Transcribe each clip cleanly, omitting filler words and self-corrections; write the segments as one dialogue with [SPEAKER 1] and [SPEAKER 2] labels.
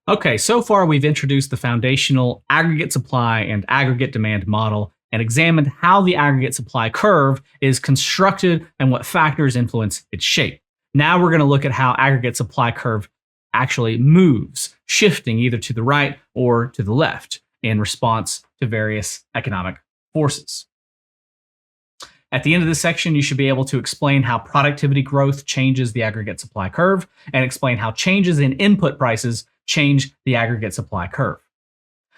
[SPEAKER 1] Okay, so far we've introduced the foundational aggregate supply and aggregate demand model and examined how the aggregate supply curve is constructed and what factors influence its shape. Now we're going to look at how aggregate supply curve actually moves, shifting either to the right or to the left in response to various economic forces. At the end of this section, you should be able to explain how productivity growth changes the aggregate supply curve and explain how changes in input prices change the aggregate supply curve.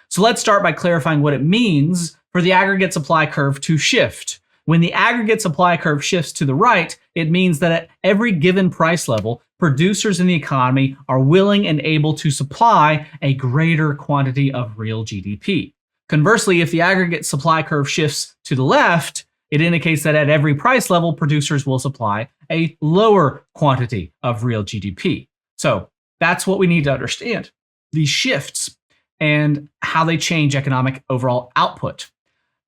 [SPEAKER 1] So let's start by clarifying what it means for the aggregate supply curve to shift. When the aggregate supply curve shifts to the right, it means that at every given price level, producers in the economy are willing and able to supply a greater quantity of real GDP. Conversely, if the aggregate supply curve shifts to the left, it indicates that at every price level, producers will supply a lower quantity of real GDP. So that's what we need to understand, these shifts and how they change economic overall output.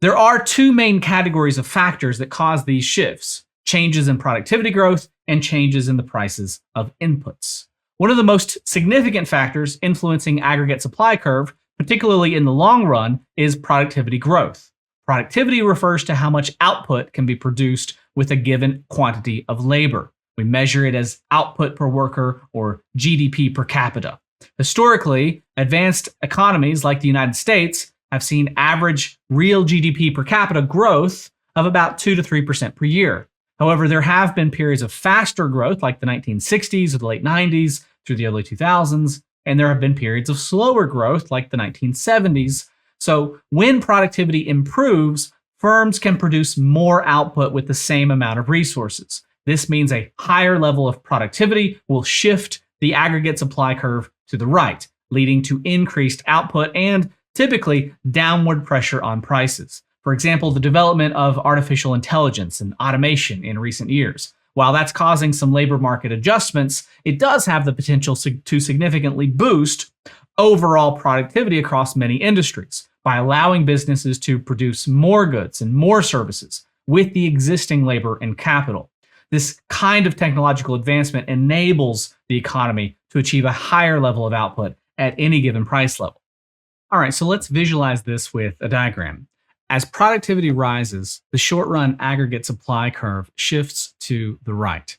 [SPEAKER 1] There are two main categories of factors that cause these shifts: changes in productivity growth and changes in the prices of inputs. One of the most significant factors influencing aggregate supply curve, particularly in the long run, is productivity growth. Productivity refers to how much output can be produced with a given quantity of labor. We measure it as output per worker or GDP per capita. Historically, advanced economies like the United States have seen average real GDP per capita growth of about 2 to 3% per year. However, there have been periods of faster growth like the 1960s or the late 90s through the early 2000s, and there have been periods of slower growth like the 1970s. So when productivity improves, firms can produce more output with the same amount of resources. This means a higher level of productivity will shift the aggregate supply curve to the right, leading to increased output and typically downward pressure on prices. For example, the development of artificial intelligence and automation in recent years. While that's causing some labor market adjustments, it does have the potential to significantly boost overall productivity across many industries by allowing businesses to produce more goods and more services with the existing labor and capital. This kind of technological advancement enables the economy to achieve a higher level of output at any given price level. All right, so let's visualize this with a diagram. As productivity rises, the short-run aggregate supply curve shifts to the right.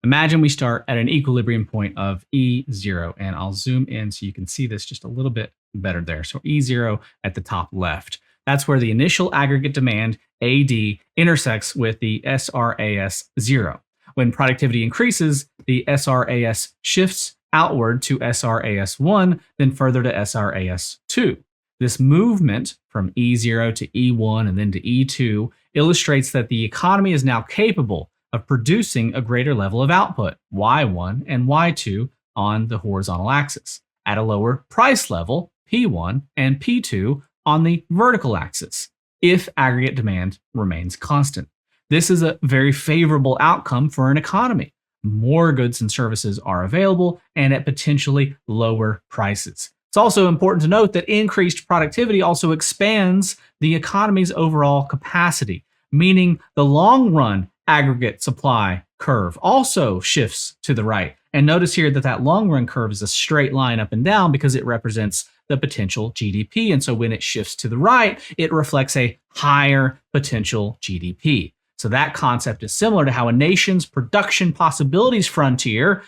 [SPEAKER 1] Imagine we start at an equilibrium point of E0, and I'll zoom in so you can see this just a little bit better there. So E0 at the top left. That's where the initial aggregate demand, AD, intersects with the SRAS 0. When productivity increases, the SRAS shifts outward to SRAS 1, then further to SRAS 2. This movement from E0 to E1 and then to E2 illustrates that the economy is now capable of producing a greater level of output, Y1 and Y2 on the horizontal axis, at a lower price level, P1 and P2 on the vertical axis, if aggregate demand remains constant. This is a very favorable outcome for an economy. More goods and services are available and at potentially lower prices. It's also important to note that increased productivity also expands the economy's overall capacity, meaning the long-run aggregate supply curve also shifts to the right. And notice here that that long-run curve is a straight line up and down because it represents the potential GDP. And so when it shifts to the right, it reflects a higher potential GDP. So that concept is similar to how a nation's production possibilities frontier,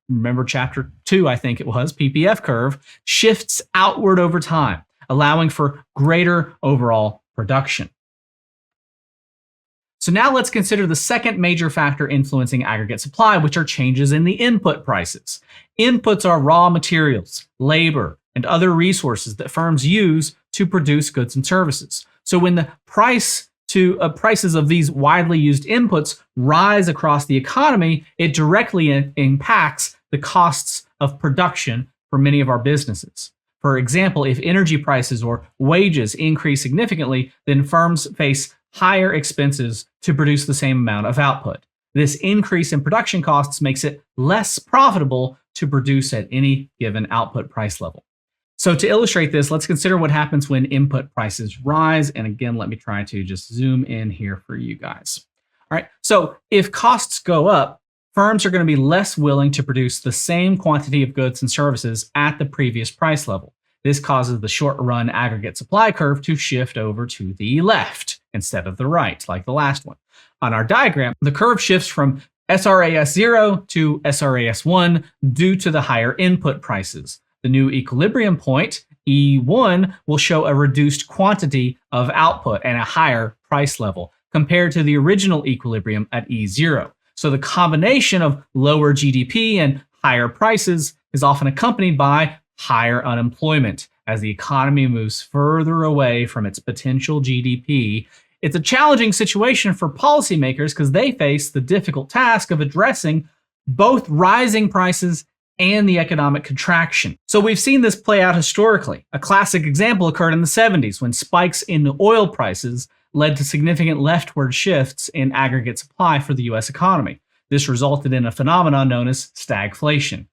[SPEAKER 1] remember chapter 2, I think it was, PPF curve, shifts outward over time, allowing for greater overall production. So now let's consider the second major factor influencing aggregate supply, which are changes in the input prices. Inputs are raw materials, labor, and other resources that firms use to produce goods and services. So when the prices of these widely used inputs rise across the economy, it directly impacts the costs of production for many of our businesses. For example, if energy prices or wages increase significantly, then firms face higher expenses to produce the same amount of output. This increase in production costs makes it less profitable to produce at any given output price level. So to illustrate this, let's consider what happens when input prices rise. And again, let me try to just zoom in here for you guys. All right. So if costs go up, firms are going to be less willing to produce the same quantity of goods and services at the previous price level. This causes the short run aggregate supply curve to shift over to the left instead of the right, like the last one. On our diagram, the curve shifts from SRAS 0 to SRAS 1 due to the higher input prices. The new equilibrium point, E1, will show a reduced quantity of output and a higher price level compared to the original equilibrium at E0. So the combination of lower GDP and higher prices is often accompanied by higher unemployment as the economy moves further away from its potential GDP. It's a challenging situation for policymakers because they face the difficult task of addressing both rising prices and the economic contraction. So we've seen this play out historically. A classic example occurred in the 70s when spikes in oil prices led to significant leftward shifts in aggregate supply for the US economy. This resulted in a phenomenon known as stagflation,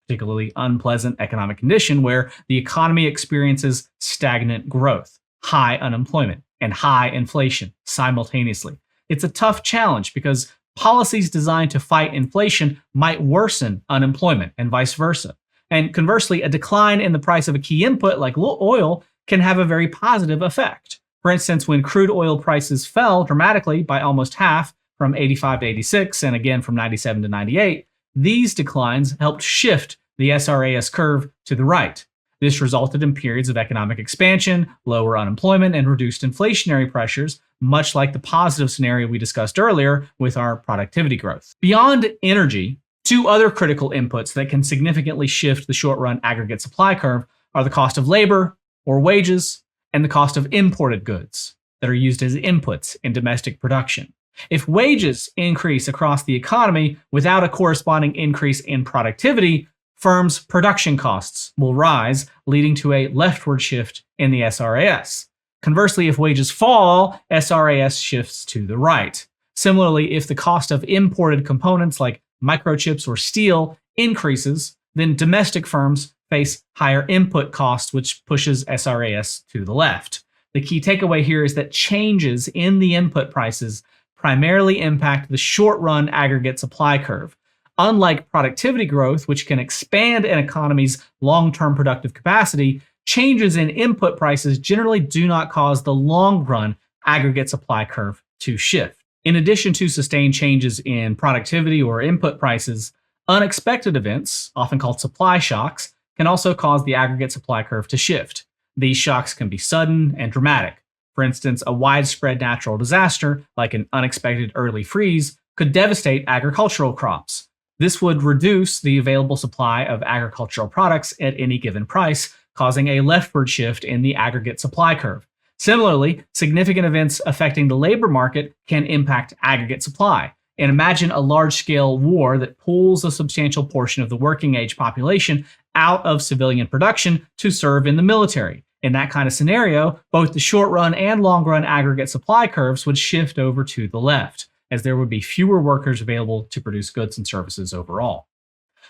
[SPEAKER 1] particularly unpleasant economic condition where the economy experiences stagnant growth, high unemployment, and high inflation simultaneously. It's a tough challenge because policies designed to fight inflation might worsen unemployment and vice versa. And conversely, a decline in the price of a key input like oil can have a very positive effect. For instance, when crude oil prices fell dramatically by almost half from 85 to 86 and again from 97 to 98, these declines helped shift the SRAS curve to the right. This resulted in periods of economic expansion, lower unemployment, and reduced inflationary pressures, much like the positive scenario we discussed earlier with our productivity growth. Beyond energy, two other critical inputs that can significantly shift the short-run aggregate supply curve are the cost of labor, or wages, and the cost of imported goods that are used as inputs in domestic production. If wages increase across the economy without a corresponding increase in productivity, firms' production costs will rise, leading to a leftward shift in the SRAS. Conversely, if wages fall, SRAS shifts to the right. Similarly, if the cost of imported components like microchips or steel increases, then domestic firms face higher input costs, which pushes SRAS to the left. The key takeaway here is that changes in the input prices primarily impact the short-run aggregate supply curve. Unlike productivity growth, which can expand an economy's long-term productive capacity, changes in input prices generally do not cause the long-run aggregate supply curve to shift. In addition to sustained changes in productivity or input prices, unexpected events, often called supply shocks, can also cause the aggregate supply curve to shift. These shocks can be sudden and dramatic. For instance, a widespread natural disaster, like an unexpected early freeze, could devastate agricultural crops. This would reduce the available supply of agricultural products at any given price, causing a leftward shift in the aggregate supply curve. Similarly, significant events affecting the labor market can impact aggregate supply. And imagine a large-scale war that pulls a substantial portion of the working-age population out of civilian production to serve in the military. In that kind of scenario, both the short-run and long-run aggregate supply curves would shift over to the left, as there would be fewer workers available to produce goods and services overall.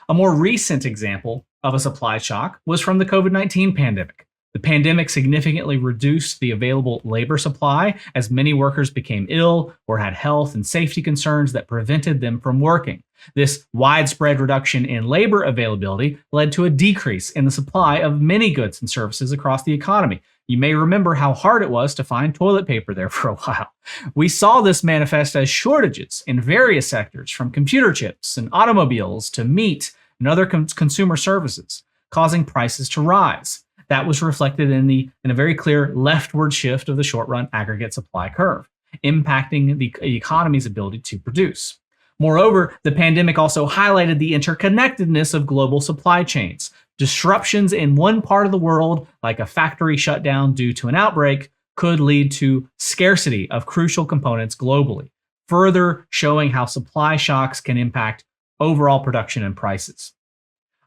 [SPEAKER 1] A more recent example of a supply shock was from the COVID-19 pandemic. The pandemic significantly reduced the available labor supply as many workers became ill or had health and safety concerns that prevented them from working. This widespread reduction in labor availability led to a decrease in the supply of many goods and services across the economy. You may remember how hard it was to find toilet paper there for a while. We saw this manifest as shortages in various sectors, from computer chips and automobiles to meat and other consumer services, causing prices to rise. That was reflected in a very clear leftward shift of the short-run aggregate supply curve, impacting the economy's ability to produce. Moreover, the pandemic also highlighted the interconnectedness of global supply chains. Disruptions in one part of the world, like a factory shutdown due to an outbreak, could lead to scarcity of crucial components globally, further showing how supply shocks can impact overall production and prices.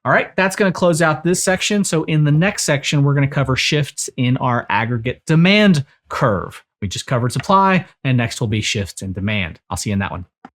[SPEAKER 1] All right, that's going to close out this section. So in the next section, we're going to cover shifts in our aggregate demand curve. We just covered supply, and next will be shifts in demand. I'll see you in that one.